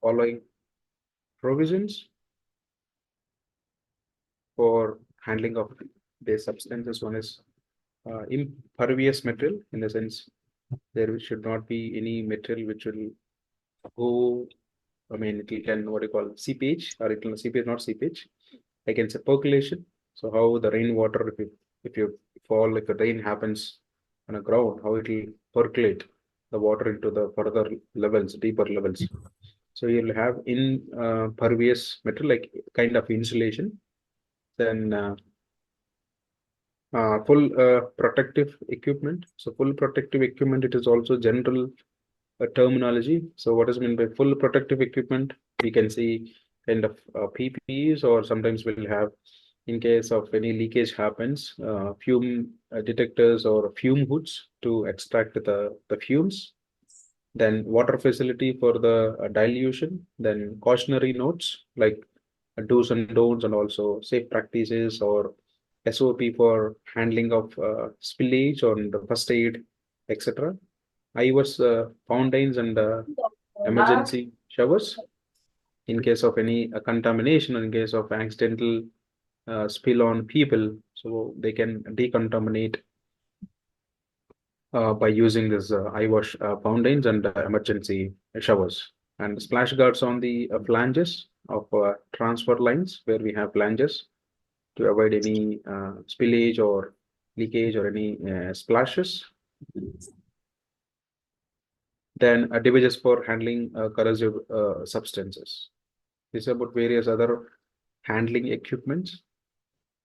following provisions for handling of these substances. One is impervious material, in the sense there should not be any material which will go. I mean, it can, what you call, seepage, or it will seepage, not seepage. I can say percolation. So how the rainwater, if you fall, if the rain happens on a ground, how it will percolate the water into the further levels, deeper levels. So you'll have in pervious material, like kind of insulation. Then full protective equipment. So full protective equipment, it is also general terminology. So what is meant by full protective equipment? We can see kind of PPEs, or sometimes we'll have, in case of any leakage happens, fume detectors or fume hoods to extract the fumes. Then water facility for the dilution. Then cautionary notes like do's and don'ts, and also safe practices or SOP for handling of spillage on the first aid, etc. IVers, fountains, and emergency showers in case of any contamination, in case of accidental spill on people, so they can decontaminate by using this iWash fountains and emergency showers. And splash guards on the flanges of transfer lines, where we have flanges to avoid any spillage or leakage or any splashes. Then devices for handling corrosive substances. This is about various other handling equipments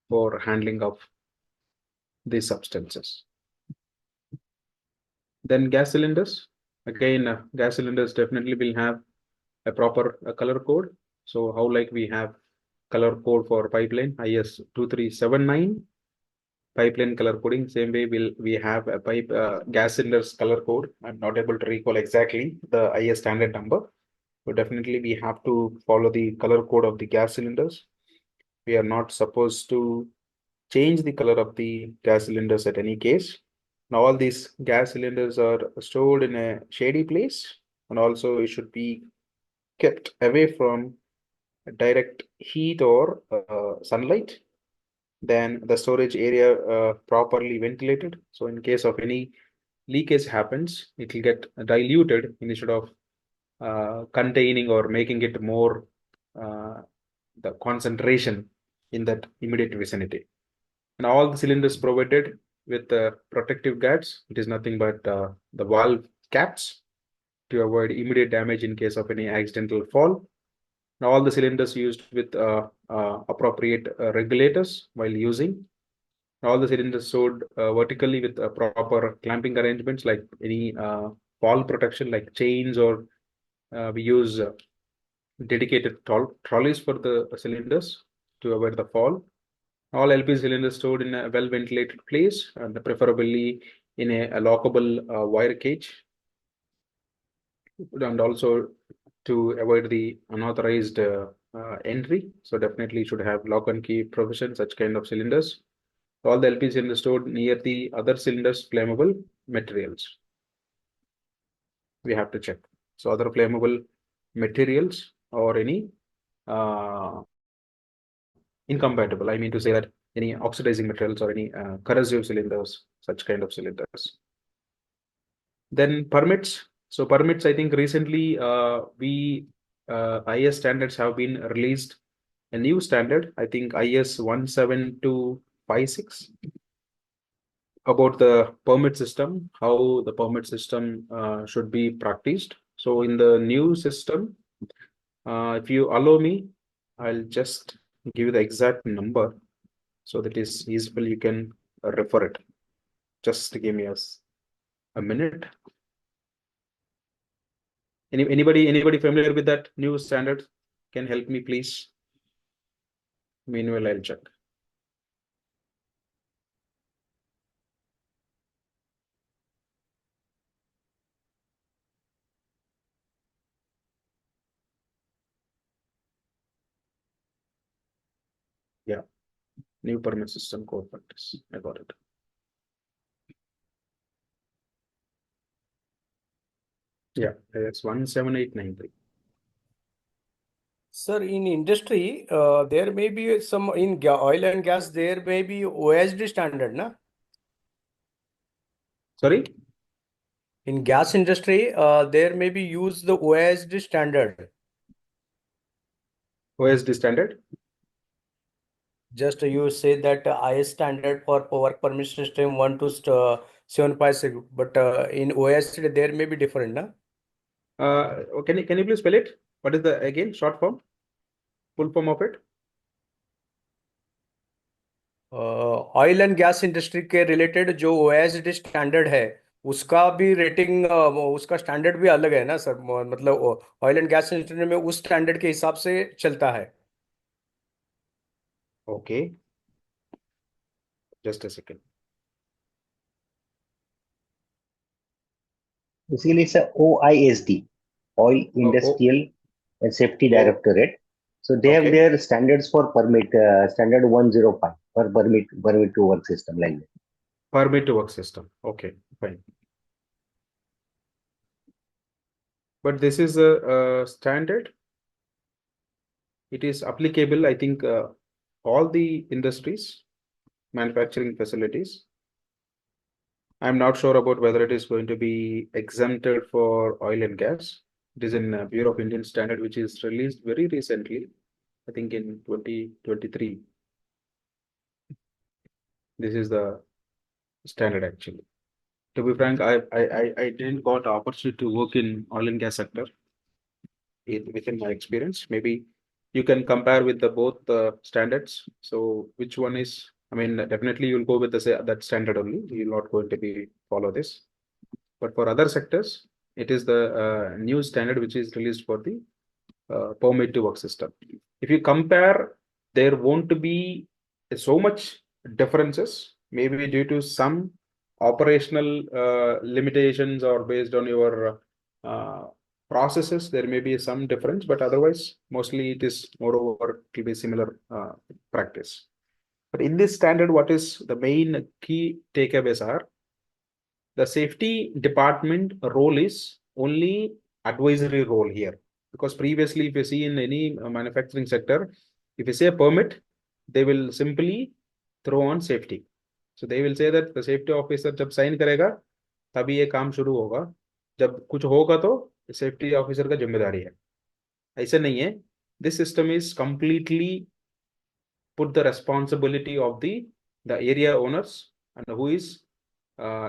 for handling of these substances. Then gas cylinders. Again, gas cylinders definitely will have a proper color code. So how, like we have color code for pipeline IS 2379 pipeline color coding, same way we have a pipe gas cylinders color code. I'm not able to recall exactly the IS standard number, but definitely we have to follow the color code of the gas cylinders. We are not supposed to change the color of the gas cylinders at any case. Now all these gas cylinders are stored in a shady place, and also it should be kept away from direct heat or sunlight. Then the storage area properly ventilated. So in case of any leakage happens, it will get diluted instead of containing or making it more the concentration in that immediate vicinity. And all the cylinders provided with protective guards. It is nothing but the valve caps to avoid immediate damage in case of any accidental fall. Now all the cylinders used with appropriate regulators while using. All the cylinders stored vertically with proper clamping arrangements, like any fall protection, like chains, or we use dedicated trolleys for the cylinders to avoid the fall. All LP cylinders stored in a well-ventilated place, and preferably in a lockable wire cage, and also to avoid the unauthorized entry. So definitely should have lock and key provision, such kind of cylinders. All the LP cylinders stored near the other cylinders flammable materials. We have to check. So other flammable materials or any uh, incompatible. I mean to say that any oxidizing materials or any corrosive cylinders, such kind of cylinders. Then permits. So permits, I think recently IS standards have been released a new standard. I think IS 17256 about the permit system, how the permit system should be practiced. So in the new system, if you allow me, I'll just give you the exact number so that is useful. You can refer it. Just give me a minute. Anybody familiar with that new standard? Can help me, please? Meanwhile, I'll check. Yeah, new permit system code practice. I got it. Yeah, that's 17893. Sir, in industry, there may be some in oil and gas, there may be OSD standard, na? Sorry, In gas industry, there may be use the OSD standard. OSD standard. Just you say that IS standard for work permit system 1 to 756, but in OSD there may be different, na? Can you please spell it? What is the again short form, full form of it? Oil and gas industry के related जो OSD standard है उसका भी rating उसका standard भी अलग है ना सर, मतलब ऑयल एंड गैस इंडस्ट्री में उस स्टैंडर्ड के हिसाब से चलता है। Okay, just a second. Basically, it's a OISD, Oil Oh, Industrial and Safety oh, Directorate. So they have okay. their standards for permit, standard 105 for permit to work system like that. Permit to work system. Okay, fine. But this is a standard. It is applicable, I think, all the industries, manufacturing facilities. I'm not sure about whether it is going to be exempted for oil and gas. It is in Bureau of Indian Standard, which is released very recently, I think in 2023. This is the standard actually. To be frank, I didn't got opportunity to work in oil and gas sector within my experience. Maybe you can compare with the both standards. So which one is? I mean, definitely you'll go with that standard only. You're not going to be follow this. But for other sectors, it is the new standard which is released for the permit to work system. If you compare, there won't be so much differences, maybe due to some operational limitations or based on your processes, there may be some difference, but otherwise, mostly it is moreover, it will be similar practice. But in this standard, what is the main key takeaways are the safety department role is only advisory role here because previously if you see in any manufacturing sector if you say permit they will simply throw on safety so they will say that the safety officer जब sign करेगा तभी ये काम शुरू होगा जब कुछ होगा तो सेफ्टी ऑफिसर का जिम्मेदारी है ऐसे नहीं है this system is completely put the responsibility of the area owners and who is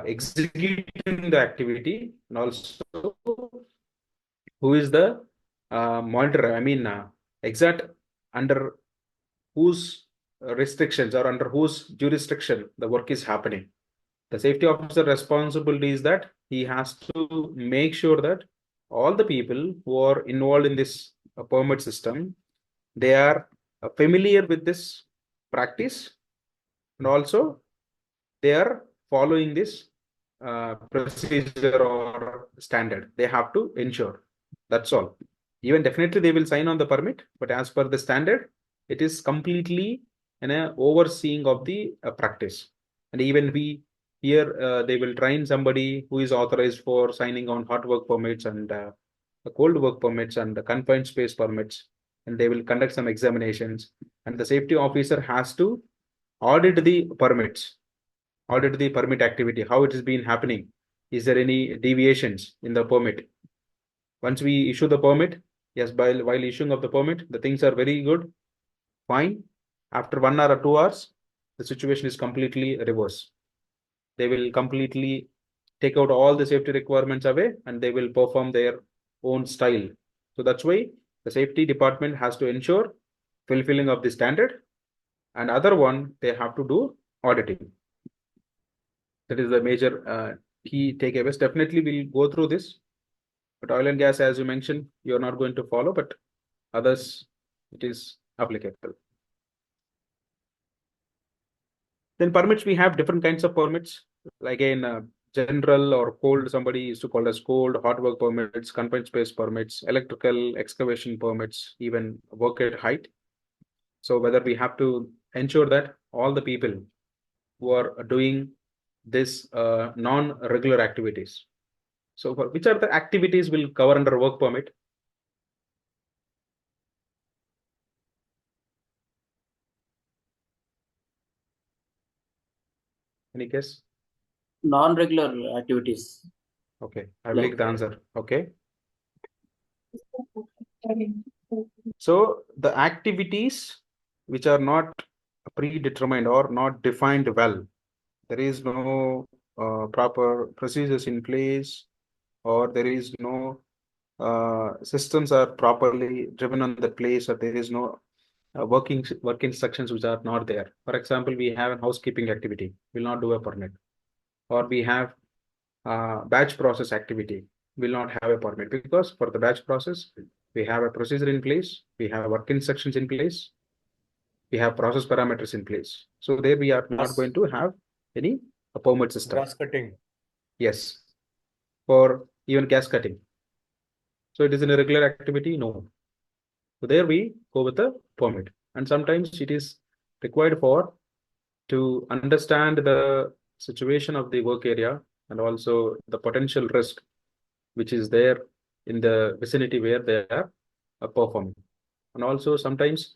executing the activity and also who is the monitor. I mean, exact under whose restrictions or under whose jurisdiction the work is happening. The safety officer responsibility is that he has to make sure that all the people who are involved in this permit system, they are familiar with this practice and also they are following this procedure or standard. They have to ensure. That's all. Even definitely they will sign on the permit, but as per the standard, it is completely an overseeing of the practice. And even we here they will train somebody who is authorized for signing on hot work permits and cold work permits and the confined space permits, and they will conduct some examinations. And the safety officer has to audit the permits, audit the permit activity, how it has been happening. Is there any deviations in the permit? Once we issue the permit, yes, while issuing of the permit, the things are very good, fine. After 1 hour or 2 hours, the situation is completely reverse. They will completely take out all the safety requirements away and they will perform their own style. So that's why the safety department has to ensure fulfilling of the standard and other one, they have to do auditing. That is the major key takeaways. Definitely we'll go through this. But oil and gas, as you mentioned, you're not going to follow, but others, it is applicable. Then permits, we have different kinds of permits. Again, general or cold, somebody used to call as cold, hot work permits, confined space permits, electrical excavation permits, even work at height. So whether we have to ensure that all the people who are doing this non-regular activities, So for which are the activities will cover under work permit? Any guess? Non-regular activities. Okay, I will Like take the answer. Okay. So the activities which are not predetermined or not defined well, there is no proper procedures in place, or there is no systems are properly driven on the place, or there is no work instructions which are not there. For example, we have a housekeeping activity, will not do a permit, or we have batch process activity, will not have a permit, because for the batch process we have a procedure in place, we have work instructions in place, we have process parameters in place. So there we are not going to have any permit system. Grass cutting. Yes, for even gas cutting. So it is an irregular activity? No. So there we go with the permit. And sometimes it is required for to understand the situation of the work area and also the potential risk which is there in the vicinity where they are performing. And also sometimes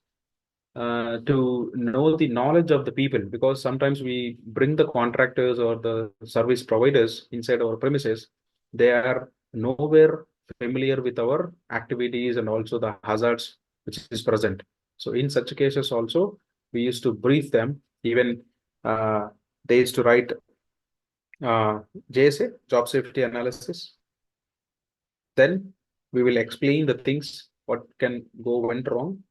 to know the knowledge of the people, because sometimes we bring the contractors or the service providers inside our premises, they are nowhere familiar with our activities and also the hazards which is present. So in such cases also, we used to brief them. Even they used to write JSA, job safety analysis. Then we will explain the things, what can go went wrong,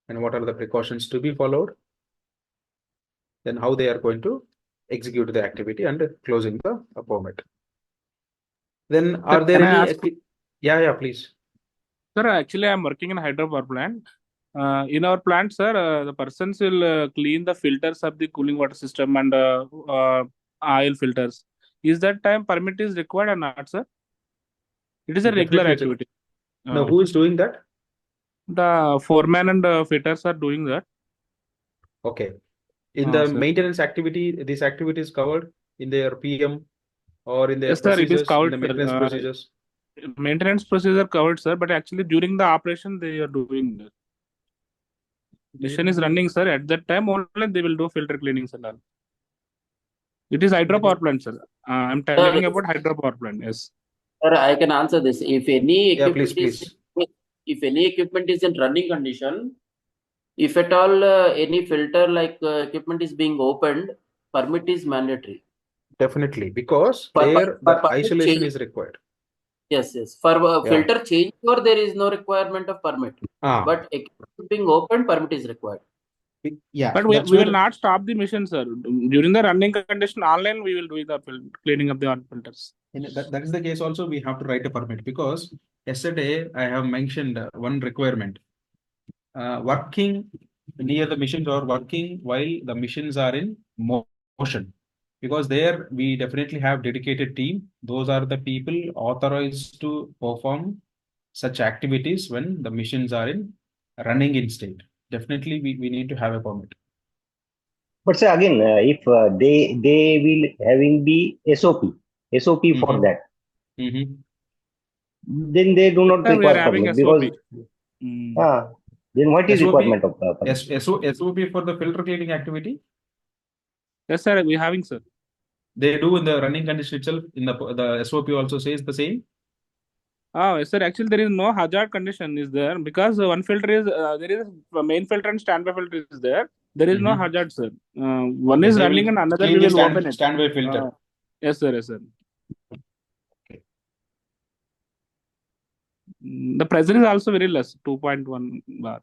and what are the precautions to be followed. Then how they are going to execute the activity and closing the permit. Then Sir, are there can I any? ask? Yeah, please. Sir, actually, I'm working in a hydropower plant. In our plant, sir, the persons will clean the filters of the cooling water system and oil filters. Is that time permit is required or not, sir? It is a regular Definitely. activity. Now, who is doing that? The foreman and fitters are doing that. Okay. In the Sir. maintenance activity, this activity is covered in their PM or in their Yes, sir, it is procedures, in covered, the maintenance procedures. Maintenance procedure covered, sir, but actually during the operation they are doing that. Machine is running, sir. At that time only they will do filter cleanings and all. It is hydropower plant, sir. I'm telling about hydropower plant. Yes. Sir, I can answer this. If any Yeah, equipment please. if any equipment is in running condition, if at all any filter like equipment is being opened, permit is mandatory. Definitely, because For there the permit isolation change, is required. yes. For Yeah. filter change, or there is no requirement of permit. But equipment being opened, permit is required. Yeah, But we will not stop the mission, sir. During the running condition, online we will do the cleaning of the oil filters. that is the case also, we have to write a permit, because yesterday I have mentioned one requirement. Working near the machines or working while the machines are in motion, because there we definitely have dedicated team. Those are the people authorized to perform such activities when the machines are in running in state. Definitely we need to have a permit. But say again, if they will having the SOP for that, then they do not Sir, we are require having permit, SOP. because then what is SOP? requirement of permit? SOP for the filter cleaning activity? Yes, sir, we are having, sir. They do in the running condition itself. In the SOP also says the same. Yes, sir. Actually, there is no hazard condition is there, because one filter is there is a main filter and standby filter is there. There is no hazard, sir. One is running and another we will open it. Standby filter. Yes, sir. Yes, sir. Okay. The pressure is also very less, 2.1 bar.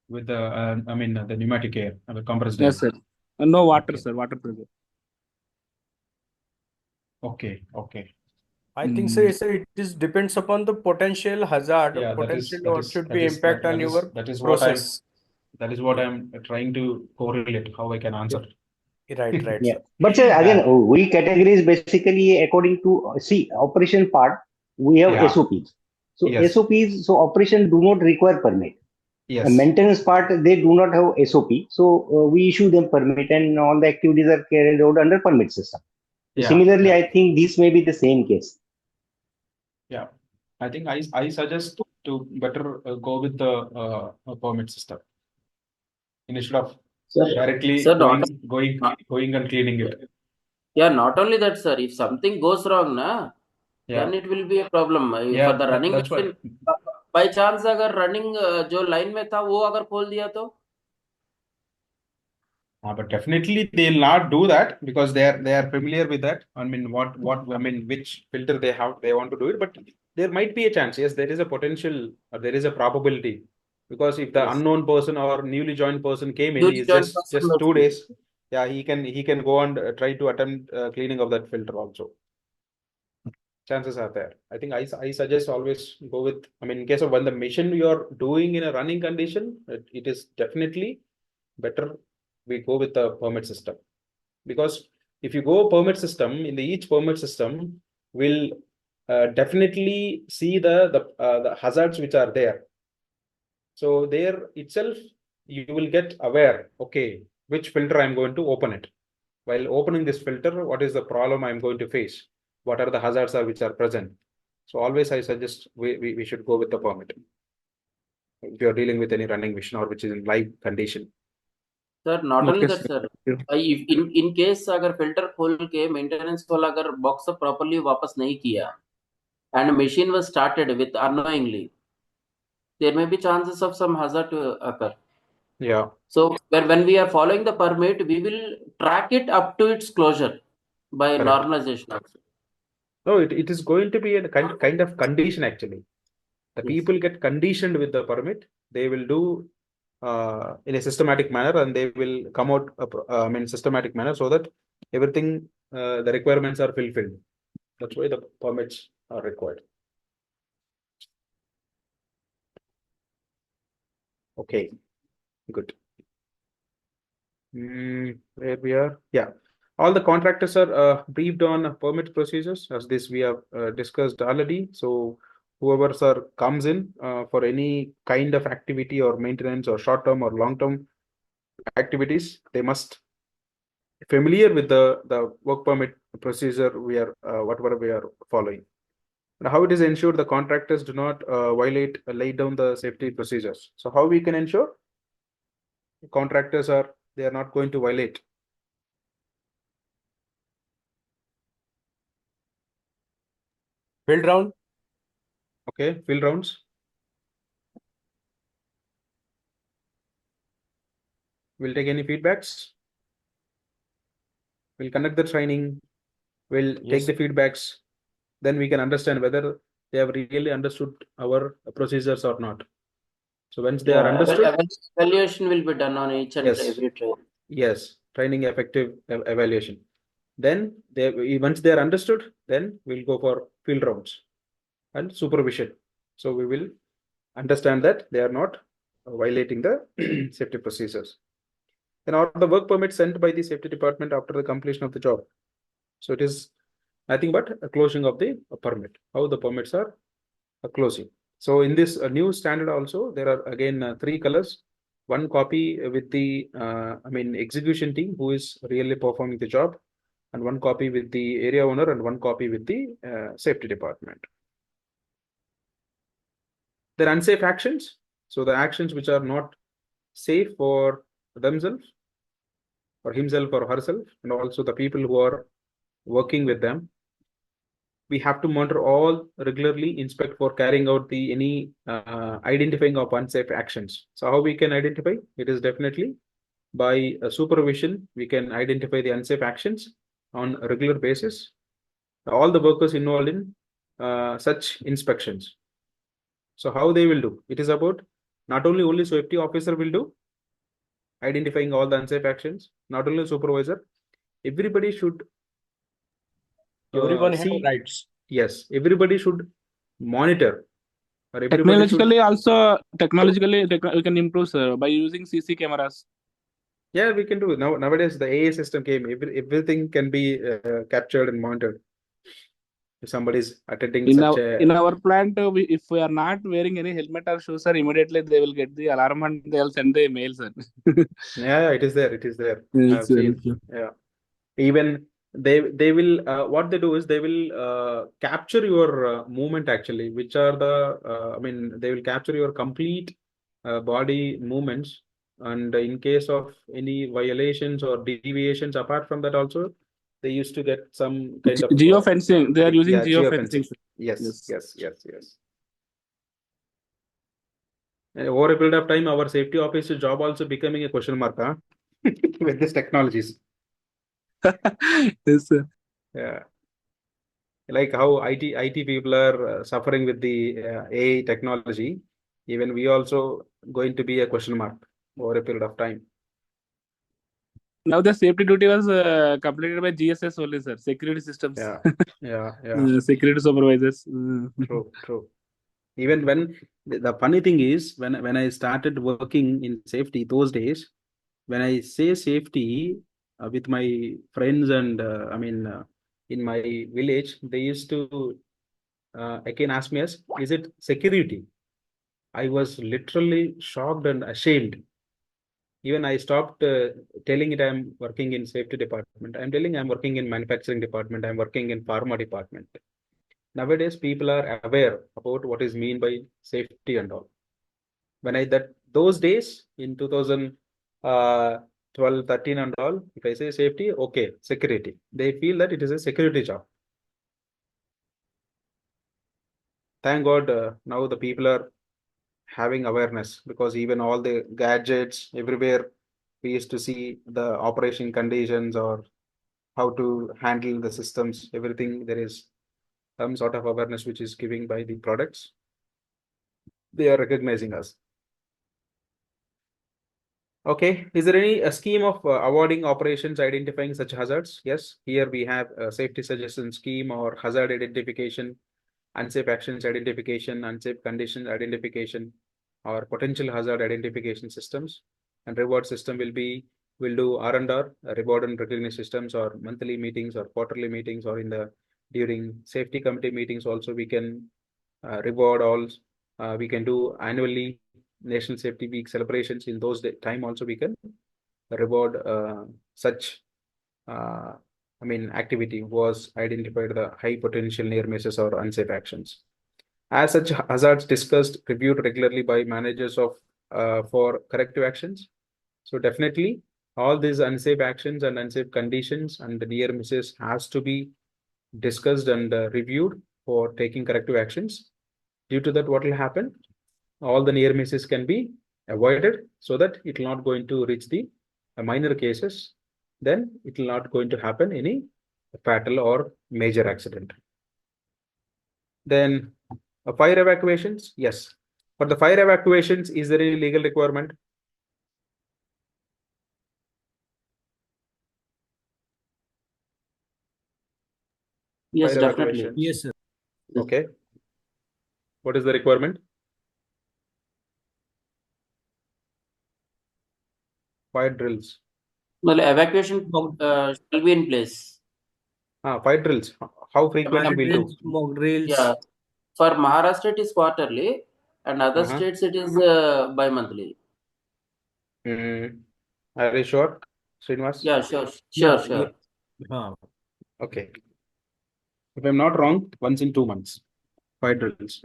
With the the pneumatic air, the compressed air. Yes, sir. No water, sir. Water pressure. Okay. I think so. It is depends upon the potential hazard, Yeah, potential what should be impact on your process. That is what I'm trying to correlate how I can answer. Right, Yeah. sir. But say again, we categorize basically according to operation part. We have SOPs. So Yes. SOPs, so operation do not require permit. Yes. Maintenance part, they do not have SOP. So we issue them permit, and all the activities are carried out under permit system. Yeah, Similarly, yeah, I think this may be the same case. yeah. I think I suggest to better go with the permit system instead of Sir, directly sir, going and cleaning it. yeah, not only that, sir. If something goes wrong, na, then Yeah, it will be a problem. For yeah. the running That's why. machine, by chance अगर running जो line में था वो अगर खोल दिया तो But definitely they'll not do that because they are familiar with that. I mean, which filter they want to do it. But there might be a chance. Yes, there is a potential or there is a probability because if the yes, unknown person or newly joined person came in, newly is joined just person just must 2 days. Yeah, he can go and try to attempt cleaning of that filter also. Chances are there. I think I suggest always go with. I mean, in case of when the mission you're doing in a running condition, it is definitely better we go with the permit system because if you go permit system in each permit system will definitely see the hazards which are there. So there itself you will get aware, okay, which filter I'm going to open it. While opening this filter, what is the problem I'm going to face? What are the hazards which are present? So always I suggest we should go with the permit if you're dealing with any running mission or which is in live condition. sir. Not only Okay, that, sir. sir. If in case अगर filter खोल के maintenance वाला अगर box properly वापस नहीं किया and machine was started with unknowingly, there may be chances of some hazard to occur. Yeah, So when we are following the permit, we will track it up to its closure by correct. normalization also. No, it is going to be a kind of condition actually. The Yes. people get conditioned with the permit. They will do in a systematic manner and they will come out in systematic manner so that everything the requirements are fulfilled. That's why the permits are required. Okay, good. Where we are? Yeah. All the contractors are briefed on permit procedures as this we have discussed already. So whoever sir comes in for any kind of activity or maintenance or short-term or long-term activities, they must familiar with the work permit procedure we are whatever we are following. And how it is ensured the contractors do not lay down the safety procedures. So how we can ensure contractors they are not going to violate. Field round. Okay, field rounds. We'll take any feedbacks. We'll conduct the training. We'll take Yes. the feedbacks. Then we can understand whether they have really understood our procedures or not. So once they are Yeah, understood, evaluation will be done on each and yes, every train. yes, training effective evaluation. Then once they are understood, then we'll go for field rounds and supervision. So we will understand that they are not violating the safety procedures. Then are the work permits sent by the safety department after the completion of the job. So it is nothing but a closing of the permit. How the permits are closing. So in this new standard also, there are again 3 colors. One copy with the execution team who is really performing the job, and one copy with the area owner, and one copy with the safety department. There are unsafe actions. So the actions which are not safe for themselves or himself or herself, and also the people who are working with them. We have to monitor all regularly, inspect for carrying out the any identifying of unsafe actions. So how we can identify? It is definitely by supervision. We can identify the unsafe actions on a regular basis. All the workers involved in such inspections. So how they will do? It is about not only safety officer will do identifying all the unsafe actions. Not only supervisor, everybody should Everyone have see. rights. Yes, everybody should monitor. Or everybody should. Technologically, we can improve, sir, by using CC cameras. Yeah, we can do it. Nowadays, the AI system came. Everything can be captured and monitored. If somebody is attending In such our plant, if we are not wearing any helmet or shoes, sir, immediately they will get the alarm and they'll send the mail, sir. yeah, it is there. It is there. Yes, I've sir. seen. Yeah. Even they will what they do is they will capture your movement actually, which are the I mean they will capture your complete body movements, and in case of any violations or deviations apart from that also, they used to get some kind of Geofencing. They are using yeah, geofencing. geofencing. Yes, Yes. yes. And over a period of time, our safety officer job also becoming a question mark, huh? With these technologies. Yes, sir. Yeah. Like how IT people are suffering with the AI technology, even we also going to be a question mark over a period of time. Now the safety duty was completed by GSS only, sir. Security systems. Yeah. Security supervisors. True. Even when the funny thing is, when I started working in safety those days, when I say safety with my friends and I mean in my village, they used to again ask me as, is it security? I was literally shocked and ashamed. Even I stopped telling it I'm working in safety department. I'm telling I'm working in manufacturing department. I'm working in pharma department. Nowadays, people are aware about what is mean by safety and all. When I that those days in 2012, 13 and all, if I say safety, okay, security. They feel that it is a security job. Thank God now the people are having awareness, because even all the gadgets everywhere we used to see the operation conditions or how to handle the systems, everything there is some sort of awareness which is giving by the products. They are recognizing us. Okay, is there any scheme of awarding operations identifying such hazards? Yes, here we have a safety suggestion scheme or hazard identification, unsafe actions identification, unsafe conditions identification, or potential hazard identification systems. And reward system will do R&R, reward and recognition systems, or monthly meetings or quarterly meetings, or during safety committee meetings also we can reward all. We can do annually National Safety Week celebrations. In those time also we can reward such activity was identified the high potential near misses or unsafe actions. As such hazards discussed, reviewed regularly by managers of for corrective actions. So definitely all these unsafe actions and unsafe conditions and the near misses has to be discussed and reviewed for taking corrective actions. Due to that, what will happen? All the near misses can be avoided so that it will not going to reach the minor cases. Then it will not going to happen any fatal or major accident. Then fire evacuations, yes. For the fire evacuations, is there any legal requirement? Yes, Fire definitely. evacuations. Yes, sir. Okay. What is the requirement? Fire drills. Well, evacuation shall be in place. Fire drills. How frequently we'll do? Mock drills. Yeah. For Maharashtra, it is quarterly, and other states, it is bi-monthly. Are you sure, Srinivas? Yeah, sure. Okay. If I'm not wrong, once in 2 months. Fire drills.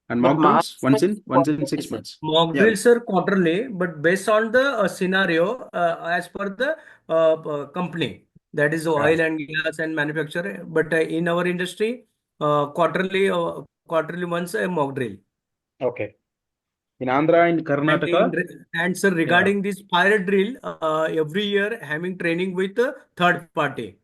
And But mock drills Maharashtra once in is 6 quarterly, months. Mock Yeah. drills are quarterly, but based on the scenario as per the company, that is oil and gas and manufacturer. But in our industry, quarterly once a mock drill. Okay. In Andhra and Karnataka. And sir, regarding this fire drill, every year having training with a third party.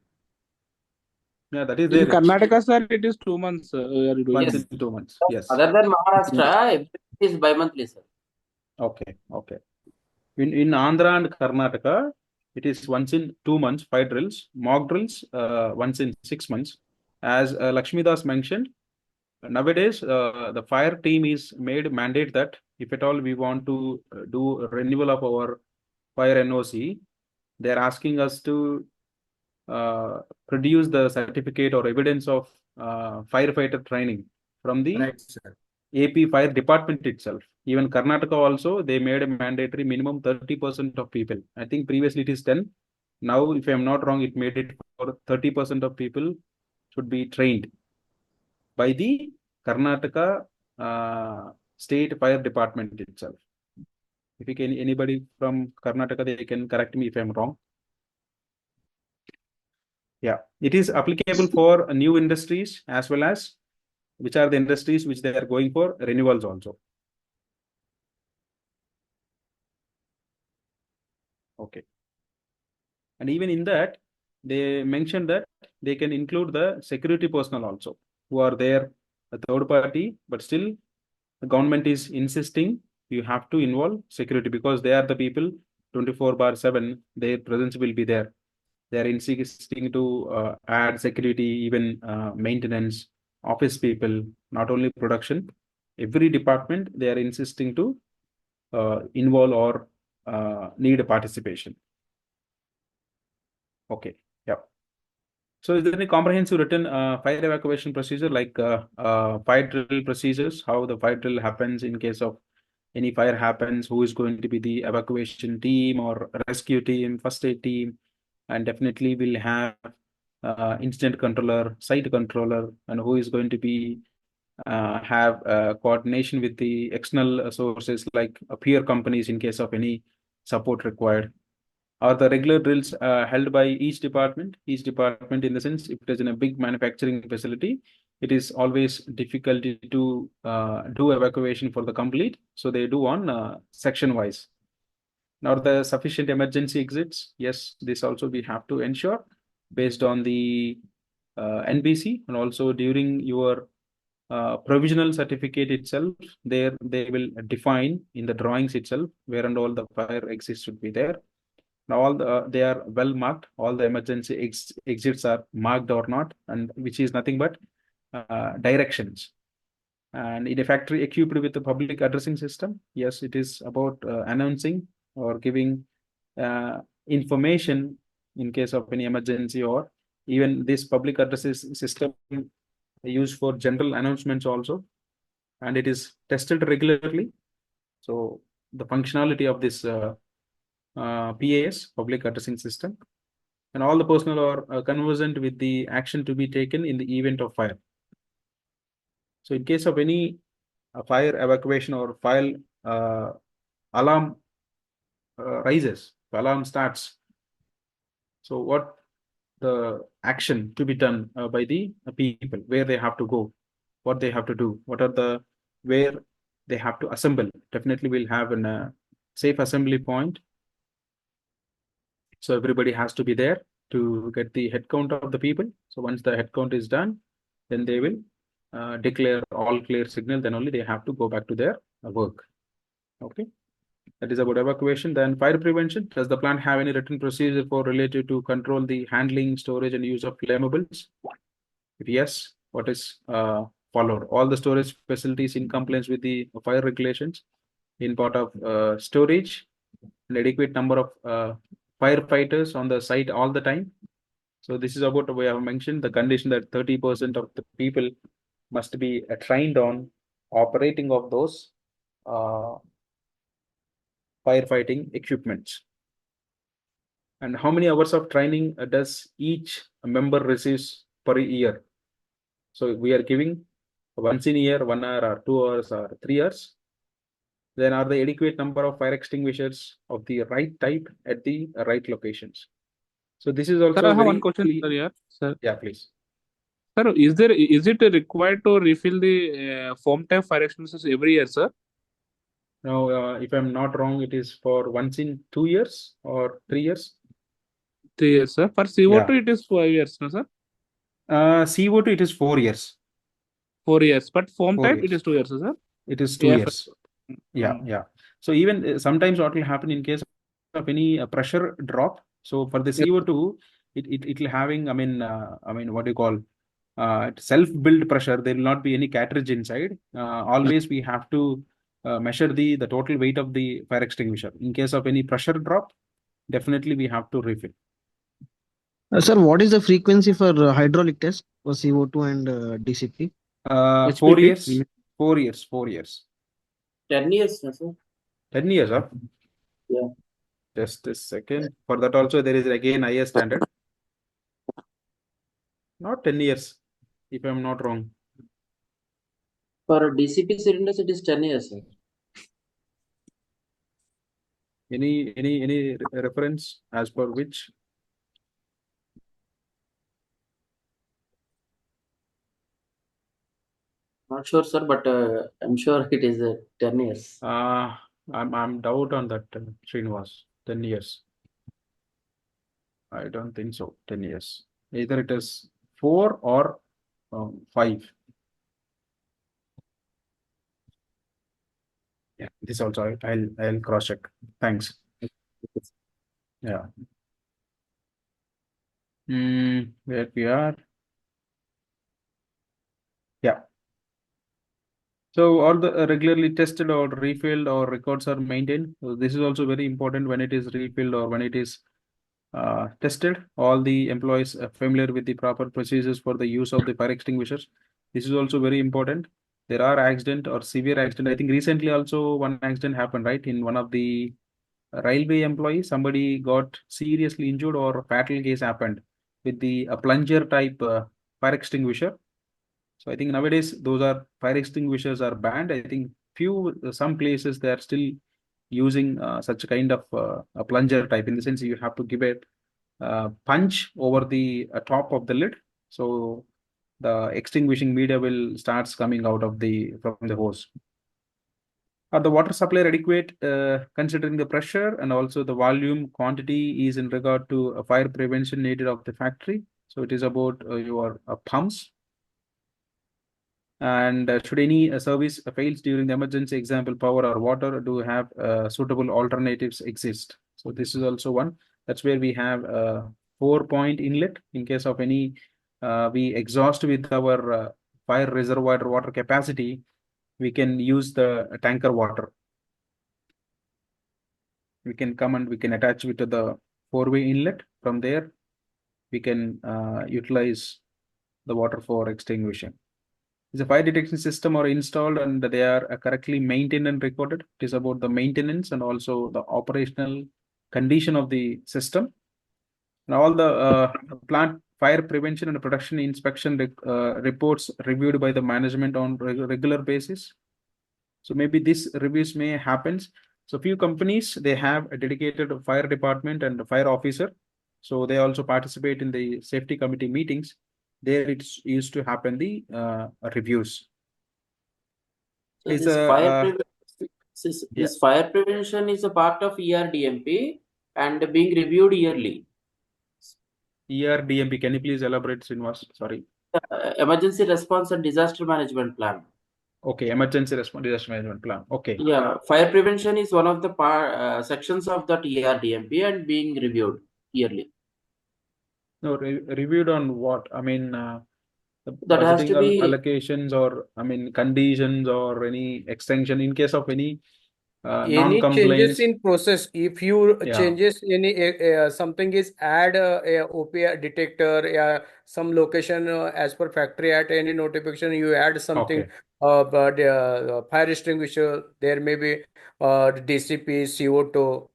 Yeah, that is In there. Karnataka, sir, it is 2 months. We are doing. Once in 2 months. Yes. Other than Maharashtra, everything is bi-monthly, sir. Okay. In Andhra and Karnataka, it is once in 2 months, fire drills, mock drills, once in 6 months. As Lakshmidas mentioned, nowadays the fire team is made mandate that if at all we want to do a renewal of our fire NOC, they are asking us to produce the certificate or evidence of firefighter training from the AP fire department itself. Even Karnataka also, they made a mandatory minimum 30% of people. I think previously it is 10. Now, if I'm not wrong, it made it for 30% of people should be trained by the Karnataka State Fire Department itself. If you can, anybody from Karnataka, they can correct me if I'm wrong. Yeah, it is applicable for new industries as well as which are the industries which they are going for renewals also. Okay. And even in that, they mentioned that they can include the security personnel also who are there, a third party, but still the government is insisting you have to involve security because they are the people 24/7, their presence will be there. They are insisting to add security, even maintenance, office people, not only production. Every department they are insisting to involve or need a participation. Okay, yeah. So is there any comprehensive written fire evacuation procedure like fire drill procedures, how the fire drill happens in case of any fire happens, who is going to be the evacuation team or rescue team, first aid team, and definitely we'll have incident controller, site controller, and who is going to be have coordination with the external sources like peer companies in case of any support required. Are the regular drills held by each department? Each department, in the sense, if it is in a big manufacturing facility, it is always difficult to do evacuation for the complete. So they do on section wise. Now the sufficient emergency exits. Yes, this also we have to ensure based on the NBC, and also during your provisional certificate itself, there they will define in the drawings itself where and all the fire exits should be there. Now all they are well marked. All the emergency exits are marked or not, and which is nothing but directions. And in a factory equipped with a public addressing system, yes, it is about announcing or giving information in case of any emergency, or even this public addresses system used for general announcements also, and it is tested regularly. So the functionality of this PAS, public addressing system, and all the personnel are conversant with the action to be taken in the event of fire. So in case of any fire evacuation or fire alarm rises, the alarm starts. So what the action to be done by the people, where they have to go, what they have to do, what are the where they have to assemble. Definitely we'll have a safe assembly point. So everybody has to be there to get the head count of the people. So once the head count is done, then they will declare all clear signal. Then only they have to go back to their work. Okay, that is about evacuation. Then fire prevention. Does the plant have any written procedure for related to control the handling, storage, and use of flammables? If yes, what is followed? All the storage facilities in compliance with the fire regulations in part of storage, an adequate number of firefighters on the site all the time. So this is about, we have mentioned the condition that 30% of the people must be trained on operating of those firefighting equipments. And how many hours of training does each member receives per year? So we are giving once in a year, 1 hour or 2 hours or 3 hours. Then are the adequate number of fire extinguishers of the right type at the right locations? So this is also Sir, I have very one question here, sir. Yeah, please. Sir, is it required to refill the foam type fire extinguishers every year, sir? Now, if I'm not wrong, it is for once in 2 years or 3 years. 3 years, sir. For CO2, it is 5 years, no, sir? CO2, it is 4 years. 4 years. But foam 4 type, years. it is 2 years, sir? It is 2 years. Yeah. So even sometimes what will happen in case of any pressure drop. So for the CO2, it will having, I mean, what do you call? Self-built pressure. There will not be any cartridge inside. Always we have to measure the total weight of the fire extinguisher. In case of any pressure drop, definitely we have to refill. Sir, what is the frequency for hydraulic test for CO2 and DCP? 4 years. 4 years. 4 years. 10 years, sir. 10 years, huh? Yeah. Just a second. For that also there is again IS standard. Not 10 years, if I'm not wrong. For DCP cylinders, it is 10 years, sir. Any reference as per which? Not sure, sir, but I'm sure it is 10 years. I'm doubt on that, Srinivas. 10 years. I don't think so. 10 years. Either it is 4 or 5. Yeah, this also I'll cross check. Thanks. Yeah. Where we are. Yeah. So all the regularly tested or refilled or records are maintained. So this is also very important when it is refilled or when it is tested. All the employees are familiar with the proper procedures for the use of the fire extinguishers. This is also very important. There are accident or severe accident. I think recently also one accident happened, right? In one of the railway employees, somebody got seriously injured or a fatal case happened with the plunger type fire extinguisher. So I think nowadays those are fire extinguishers are banned. I think some places they are still using such kind of a plunger type. In the sense you have to give it punch over the top of the lid, so the extinguishing media will starts coming out of from the hose. Are the water supply adequate considering the pressure and also the volume quantity is in regard to a fire prevention needed of the factory? So it is about your pumps. And should any service fails during the emergency, example power or water, do have suitable alternatives exist? So this is also one. That's where we have a 4-point inlet in case of any we exhaust with our fire reservoir water capacity. We can use the tanker water. We can come and we can attach it to the 4-way inlet. From there, we can utilize the water for extinguishing. Is a fire detection system are installed and they are correctly maintained and recorded? It is about the maintenance and also the operational condition of the system. And all the plant fire prevention and production inspection reports reviewed by the management on regular basis. So maybe these reviews may happen. So few companies, they have a dedicated fire department and a fire officer. So they also participate in the safety committee meetings. There it's used to happen the reviews. So Is this yeah. fire prevention is a part of ERDMP and being reviewed yearly. ERDMP, can you please elaborate, Srinivas? Sorry. Emergency response and disaster management plan. Okay, emergency response disaster management plan. Okay. Yeah, fire prevention is one of the sections of that ERDMP and being reviewed yearly. No, reviewed on what? I mean, That has to be allocations or I mean conditions or any extension in case of any Any non-compliance. changes in process, if you Yeah. changes any something is add a OPI detector, some location as per factory at any notification you add something, Okay. but fire extinguisher, there may be DCP, CO2,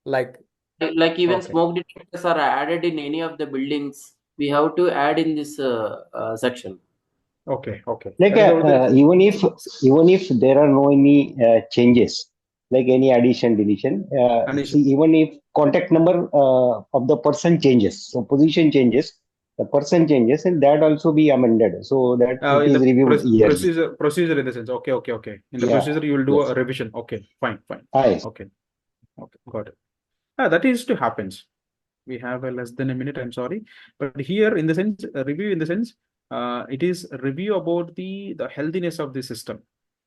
like even Okay. smoke detectors are added in any of the buildings. We have to add in this section. Okay. Like That is about even if there are no any changes, like any addition, deletion, condition. even if contact number of the person changes, so position changes, the person changes, and that also be amended, so that it In is the reviewed yearly. procedure in the sense. Okay. In the Yeah. procedure, you will do a Yes. revision. Okay, fine. Yes. Okay, got it. That is to happens. We have less than a minute. I'm sorry, but here in the sense review in the sense it is a review about the healthiness of the system.